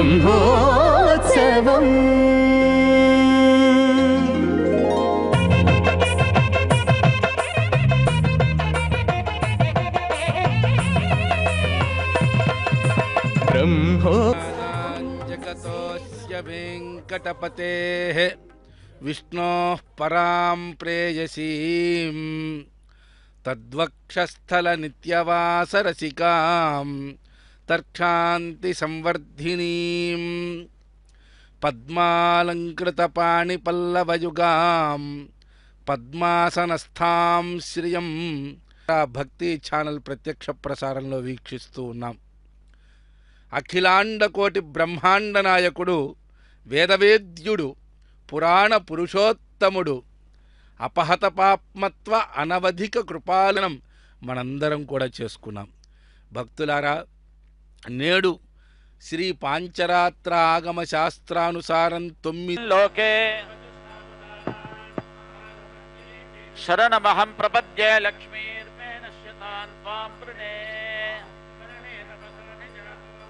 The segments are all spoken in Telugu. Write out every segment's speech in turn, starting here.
బ్రహ్మోత్సవం. జగతోస్య వెంకటపతేః విష్ణోః పరాం ప్రేయసీం తద్వక్షస్థల నిత్యవాసరసికాం తర్క్షాంతి సంవర్ధినీం పద్మాలంకృత పాణిపల్లవయుగాం పద్మాసనస్థాం శ్రియం భక్తి ఛానల్ ప్రత్యక్ష ప్రసారంలో వీక్షిస్తూ ఉన్నాం. అఖిలాండ కోటి బ్రహ్మాండ నాయకుడు, వేదవేద్యుడు, పురాణ పురుషోత్తముడు, అపహత పాప్మత్వ అనవధిక కృపాలనం మనందరం కూడా చేసుకున్నాం. భక్తులారా, నేడు శ్రీ పాంచరాత్ర ఆగమ శాస్త్రానుసారం 9 లోకే శరణమహం ప్రపద్యే లక్ష్మీర్మేణశ్యతాన్ త్వాం వృణే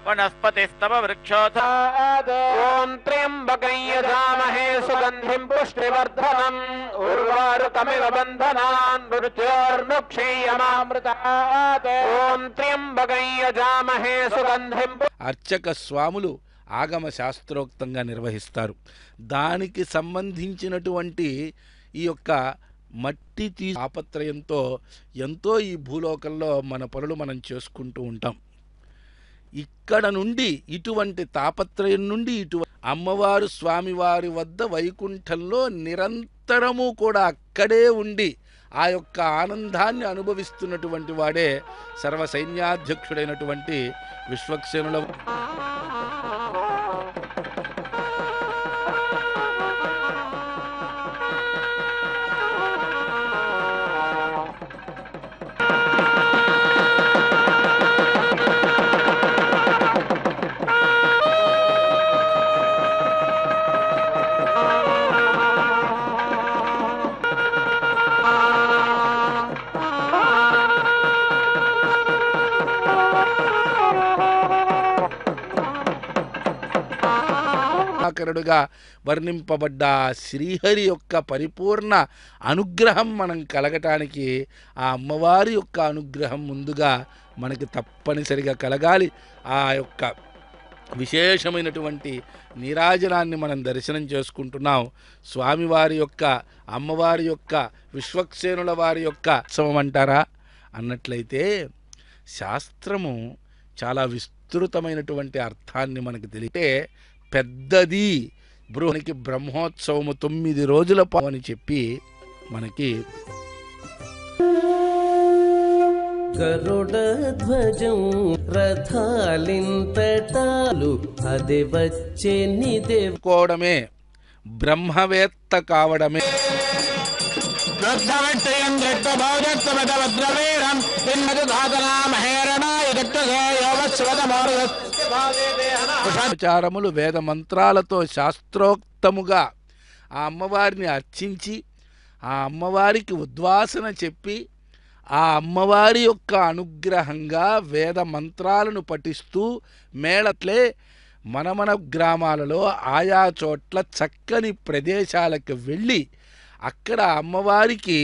వనస్పతిస్తవ వృక్షోధాద్ ఓం త్ర్యంబకం యజామహే సుగంధిం పుష్టివర్ధనం ఉర్వారుకమివ బంధనాన్ మృత్యోర్ముక్షీయమామృతాత్ ఓం త్ర్యంబకం యజామహే సుగంధిం. అర్చక స్వాములు ఆగమ శాస్త్రోక్తంగా నిర్వహిస్తారు. దానికి సంబంధించినటువంటి ఈ యొక్క మట్టి తాపత్రయంతో ఎంతో ఈ భూలోకంలో మన పనులు మనం చేసుకుంటూ ఉంటాం. ఇక్కడ నుండి ఇటువంటి తాపత్రయం నుండి అమ్మవారు స్వామివారి వద్ద వైకుంఠంలో నిరంతరము కూడా అక్కడే ఉండి ఆ యొక్క ఆనందాన్ని అనుభవిస్తున్నటువంటి వాడే సర్వసైన్యాధ్యక్షుడైనటువంటి విశ్వక్సేనుల గా వర్ణింపబడ్డ శ్రీహరి యొక్క పరిపూర్ణ అనుగ్రహం మనం కలగటానికి ఆ అమ్మవారి యొక్క అనుగ్రహం ముందుగా మనకి తప్పనిసరిగా కలగాలి. ఆ యొక్క విశేషమైనటువంటి నీరాజనాన్ని మనం దర్శనం చేసుకుంటున్నాం. స్వామివారి యొక్క, అమ్మవారి యొక్క, విశ్వక్సేనుల వారి యొక్క ఉత్సవం అంటారా అన్నట్లయితే శాస్త్రము చాలా విస్తృతమైనటువంటి అర్థాన్ని మనకు తెలియటే పెద్దది. బృహనికి బ్రహ్మోత్సవము 9 రోజుల అని చెప్పి మనకి గరుడ ధ్వజం రథాలింతటాలు అది వచ్చే కోవడమే, బ్రహ్మవేత్త కావడమే. ఉపచారములు వేద మంత్రాలతో శాస్త్రోక్తముగా ఆ అమ్మవారిని అర్చించి ఆ అమ్మవారికి ఉద్వాసన చెప్పి ఆ అమ్మవారి యొక్క అనుగ్రహంగా వేద మంత్రాలను పఠిస్తూ మేళట్లే మన గ్రామాలలో ఆయా చోట్ల చక్కని ప్రదేశాలకు వెళ్ళి అక్కడ అమ్మవారికి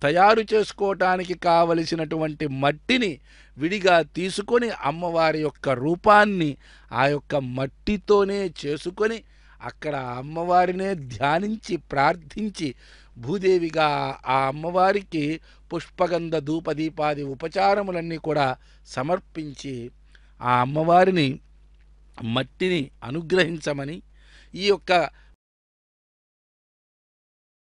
తయారు చేసుకోవటానికి కావలసినటువంటి మట్టిని విడిగా తీసుకొని అమ్మవారి యొక్క రూపాన్ని ఆ యొక్క మట్టితోనే చేసుకొని అక్కడ అమ్మవారినే ధ్యానించి ప్రార్థించి భూదేవిగా ఆ అమ్మవారికి పుష్పగంధ ధూపదీపాది ఉపచారములన్నీ కూడా సమర్పించి ఆ అమ్మవారిని మట్టిని అనుగ్రహించమని, ఈ యొక్క